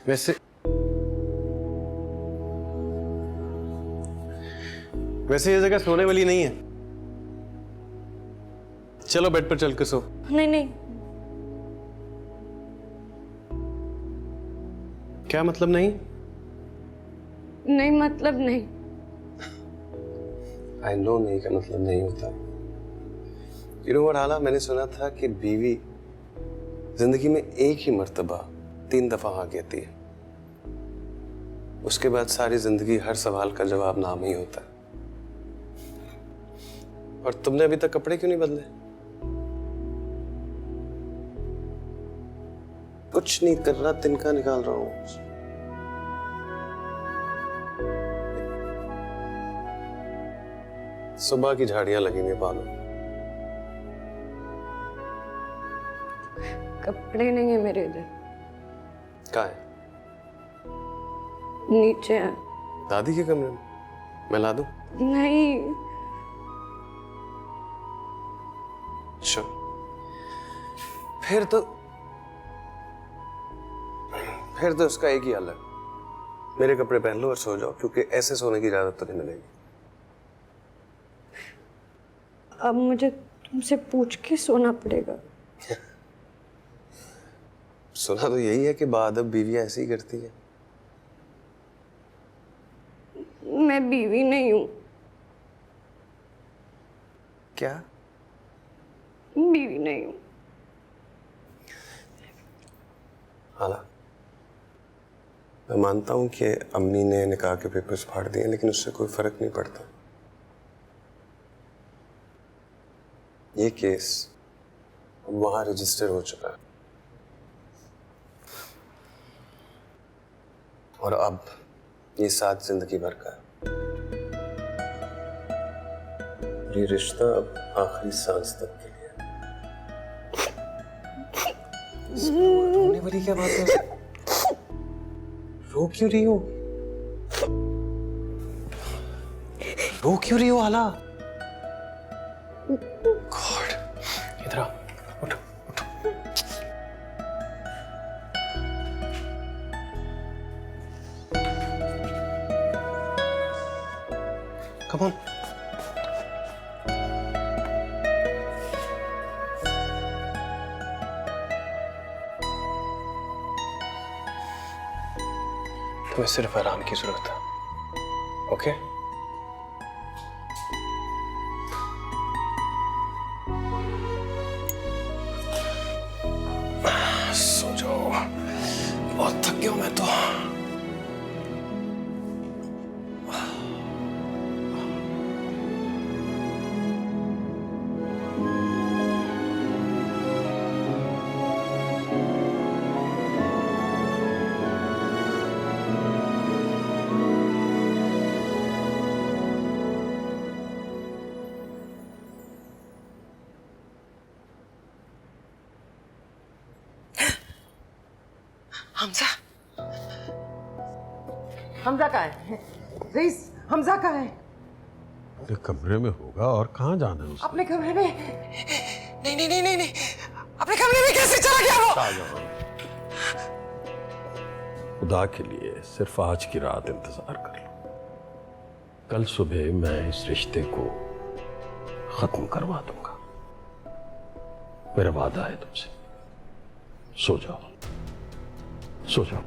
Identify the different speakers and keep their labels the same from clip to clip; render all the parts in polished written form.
Speaker 1: वैसे ये जगह सोने वाली नहीं है। चलो बेड पर चल के सो।
Speaker 2: नहीं नहीं।
Speaker 1: क्या मतलब नहीं?
Speaker 2: नहीं मतलब नहीं।
Speaker 1: आई नो नहीं का मतलब नहीं होता। यू नो व्हाट हाला, मैंने सुना था कि बीवी जिंदगी में एक ही मर्तबा 3 दफा हाँ कहती है, उसके बाद सारी जिंदगी हर सवाल का जवाब नाम ही होता है। और तुमने अभी तक कपड़े क्यों नहीं बदले? कुछ नहीं कर रहा, तिनका निकाल रहा हूं। सुबह की झाड़ियां लगेंगे बालों।
Speaker 2: कपड़े नहीं है मेरे इधर।
Speaker 1: कहाँ है?
Speaker 2: नीचे है।
Speaker 1: दादी के कमरे में? मैं ला दूं?
Speaker 2: नहीं।
Speaker 1: अच्छा, फिर तो उसका एक ही हल है, मेरे कपड़े पहन लो और सो जाओ, क्योंकि ऐसे सोने की इजाजत तो नहीं मिलेगी।
Speaker 2: अब मुझे तुमसे पूछ के सोना पड़ेगा।
Speaker 1: सुना तो यही है कि बाअदब बीवियां ऐसे ही करती है।
Speaker 2: मैं बीवी नहीं हूं।
Speaker 1: क्या?
Speaker 2: बीवी नहीं हूं।
Speaker 1: हाला, मैं मानता हूं कि अम्मी ने निकाह के पेपर्स फाड़ दिए, लेकिन उससे कोई फर्क नहीं पड़ता। ये केस वहां रजिस्टर हो चुका है और अब ये साथ जिंदगी भर का है। ये रिश्ता अब आखिरी सांस तक के लिए। रोने वाली क्या बात है? रो क्यों रही हो? रो क्यों रही हो हाला? गॉड, इधर आओ, उठो उठो। Come on. तुम्हें सिर्फ आराम की जरूरत है, ओके? सो जाओ, बहुत थक गया हूं मैं तो।
Speaker 3: हमजा, हमजा कहाँ है? रईस, हमजा कहाँ है?
Speaker 4: अपने कमरे में होगा, और कहाँ जाना है उसने?
Speaker 3: अपने कमरे में? नहीं नहीं नहीं नहीं नहीं, अपने कमरे में कैसे चला गया वो?
Speaker 4: खुदा के लिए सिर्फ आज की रात इंतजार कर लो। कल सुबह मैं इस रिश्ते को खत्म करवा दूंगा। मेरा वादा है तुमसे। सो जाओ, सो जाओ।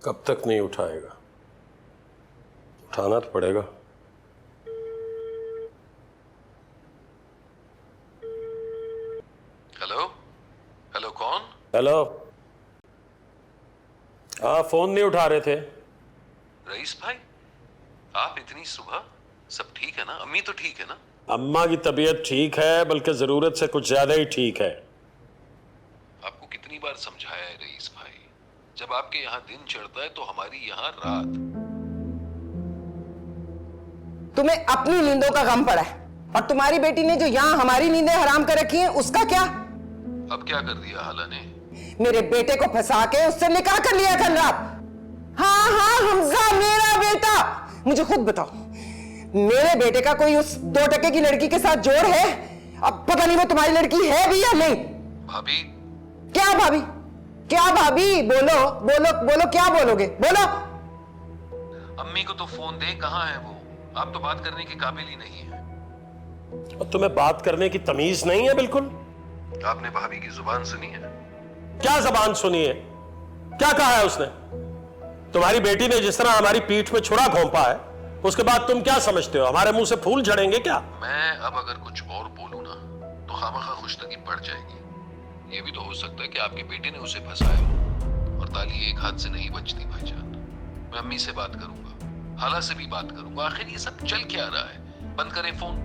Speaker 1: कब तक नहीं उठाएगा? उठाना तो पड़ेगा।
Speaker 4: हेलो। हाँ, फोन नहीं उठा रहे थे।
Speaker 5: रईस भाई, आप इतनी सुबह? सब ठीक है ना? अम्मी तो ठीक है ना?
Speaker 4: अम्मा की तबीयत ठीक है, बल्कि जरूरत से कुछ ज्यादा ही ठीक है।
Speaker 5: आपको कितनी बार समझाया है रईस भाई, जब आपके यहाँ दिन चढ़ता है तो हमारी यहाँ रात।
Speaker 3: तुम्हें अपनी नींदों का गम पड़ा है, और तुम्हारी बेटी ने जो यहाँ हमारी नींदें हराम कर रखी हैं, उसका क्या?
Speaker 5: अब क्या कर दिया हाला ने?
Speaker 3: मेरे बेटे को फंसा के उससे निकाह कर लिया कल रात। हाँ हाँ, हमजा मेरा बेटा। मुझे खुद बताओ, मेरे बेटे का कोई उस 2 टके की लड़की के साथ जोड़ है? अब पता नहीं वो तुम्हारी लड़की है भी या नहीं।
Speaker 5: भाभी?
Speaker 3: क्या भाभी? क्या भाभी? बोलो बोलो बोलो, क्या बोलोगे? बोलो।
Speaker 5: अम्मी को तो फोन दे, कहाँ है वो? आप तो बात करने के काबिल ही नहीं है।
Speaker 4: और तुम्हें बात करने की तमीज नहीं है बिल्कुल?
Speaker 5: आपने भाभी की जुबान सुनी है?
Speaker 4: क्या जबान सुनी है? क्या कहा है उसने? तुम्हारी बेटी ने जिस तरह हमारी पीठ में छुरा घोंपा है, उसके बाद तुम क्या समझते हो हमारे मुंह से फूल झड़ेंगे क्या?
Speaker 5: मैं अब अगर कुछ और बोलूं ना तो खामखा खुशनसी बढ़ जाएगी। ये भी तो हो सकता है कि आपकी बेटी ने उसे फंसाया हो, और ताली एक हाथ से नहीं बचती भाईजान। मैं अम्मी से बात करूंगा, हाला से भी बात करूंगा। आखिर ये सब चल क्या रहा है? बंद करें फोन।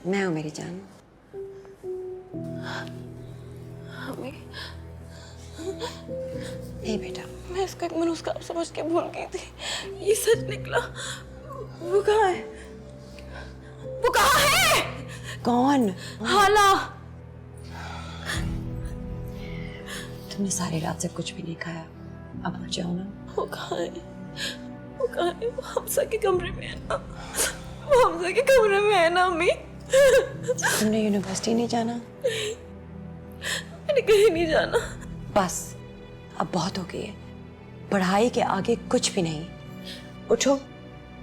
Speaker 6: मैं हूं मेरी जान। नहीं बेटा,
Speaker 2: मैं इसका एक मनोस्काप समझ के भूल गई थी। ये सच निकला। वो कहाँ है? वो कहाँ है?
Speaker 6: कौन?
Speaker 2: हाला।
Speaker 6: तुमने सारी रात से कुछ भी नहीं खाया, अब मर जाओ ना।
Speaker 2: वो कहाँ है? वो कहाँ है? वो हमसा के कमरे में है ना? वो हमसा के कमरे में है ना अम्मी?
Speaker 6: तुमने यूनिवर्सिटी नहीं जाना?
Speaker 2: मैंने कहीं नहीं जाना।
Speaker 6: बस अब बहुत हो गई है, पढ़ाई के आगे कुछ भी नहीं। उठो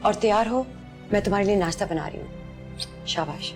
Speaker 6: और तैयार हो, मैं तुम्हारे लिए नाश्ता बना रही हूँ। शाबाश।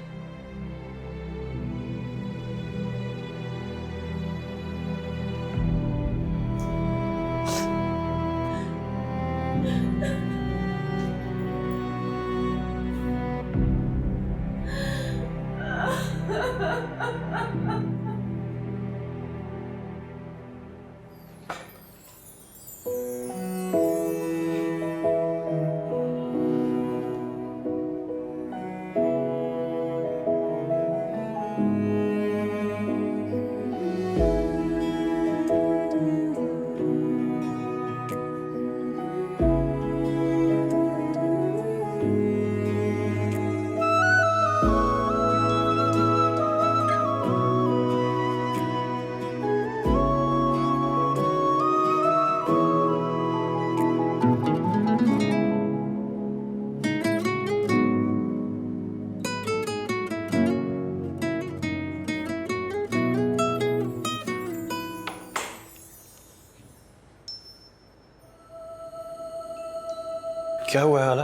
Speaker 1: क्या हुआ है हाला?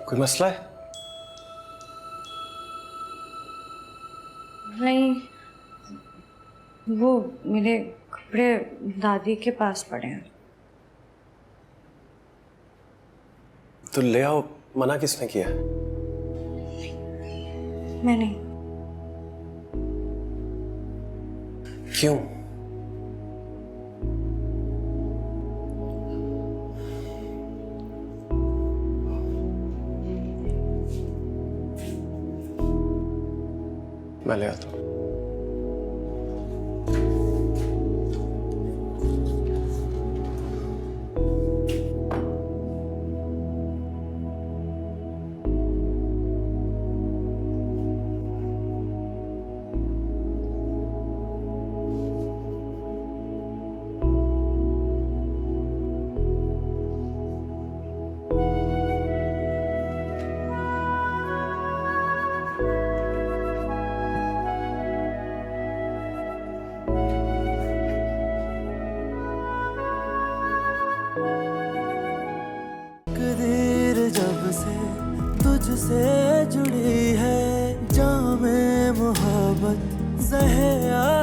Speaker 1: कोई मसला है?
Speaker 2: नहीं, वो मेरे कपड़े दादी के पास पड़े हैं।
Speaker 1: तो ले आओ, मना किसने किया?
Speaker 2: मैं नहीं।
Speaker 1: क्यों? मैं ले आता हूं।
Speaker 7: तकदीर जब से तुझसे जुड़ी है, जाम जहर